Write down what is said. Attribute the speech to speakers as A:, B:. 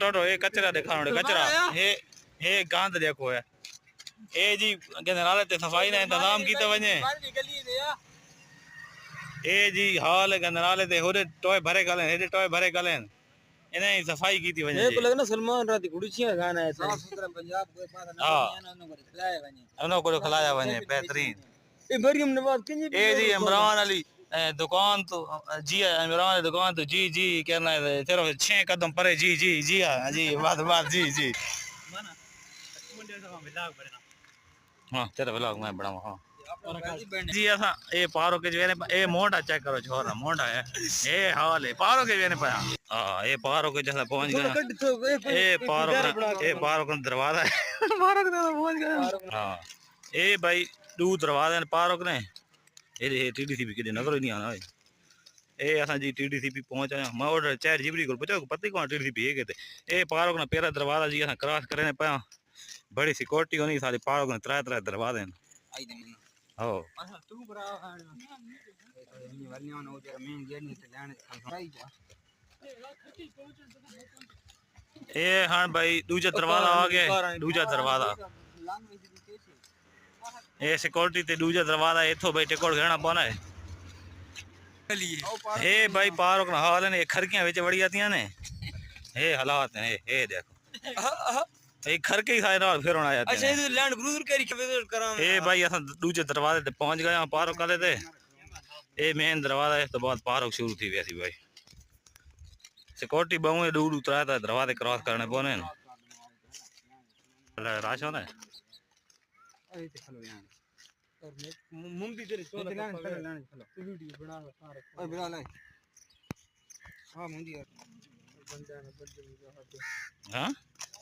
A: टोटो ये कचरा दिखाने कचरा ये गांद देखो है ये जी गंदनाले ते सफाई ना इंतजाम कीते वने ये जी हाल गंदनाले ते होरे टोय भरे गले हेडे टोय भरे गले इन्हें सफाई कीती वने
B: ये को लगना सलमान राती गुड़ियां गाना है साफ सुथरा पंजाब कोई पास ना खिलाया वने
A: उन्हों को खिलाया वने बेहतरीन
B: ये मरियम नवाज किंजी
A: ये जी इमरान अली दुकान तो जी इमरान दुकान तो जी जी कहना है तेरे 6 कदम परे जी जी जी हां जी बात जी जी हां तेरा व्लॉग मैं बनाऊं हां जी असा ये पारो के जो है ये मोंडा चेक करो छोरा मोंडा है ये हाल है पारो के जो है पाया हां ये पारो के जैसा पहुंच गया ये पारो का दरवाजा है पारो के पहुंच गया हां ये भाई दू दरवाजे ने पारो ने ये टीडीसीपी के नजर ही नहीं आना ए असा जी टीडीसीपी पहुंच आया मैं ऑर्डर चैट जीबरी को पूछो पता कौन टीडीसीपी है कहते ए पारो का पहला दरवाजा जी असा क्रॉस करने पाया बड़ी सिक्योरिटी होनी सारी पारो का त्रै दरवाजे हो
B: तू बरा वालियां नो जरा मेन गेट नहीं लेने
A: ए हां भाई दूसरा दरवाजा आ गया दूसरा दरवाजा ए सिक्योरिटी ते दूसरा दरवाजा इथो भाई टिकट घेना पौना है हे भाई पारो का हाल है खरकियां विच वड़ी जाती ने हे हालात है हे देखो ये खर के ही सारे नाल फिर होना जाते
B: अच्छा ये लैंड क्रूजर केरी विजिट करा
A: ए भाई असा दूसरे दरवाजे ते पहुंच गए पारो काले ते ए मेन दरवाजा इस तो बाद पारो शुरू थी वैसी भाई सिक्योरिटी बहु दूर उतरा था दरवाजे क्रॉस करने पौने राश होना है
B: मुंडी तेरे चोला लाने चलो वीडियो बना ओए बना ले हां मुंडी यार बंदा ने बंदे
A: हां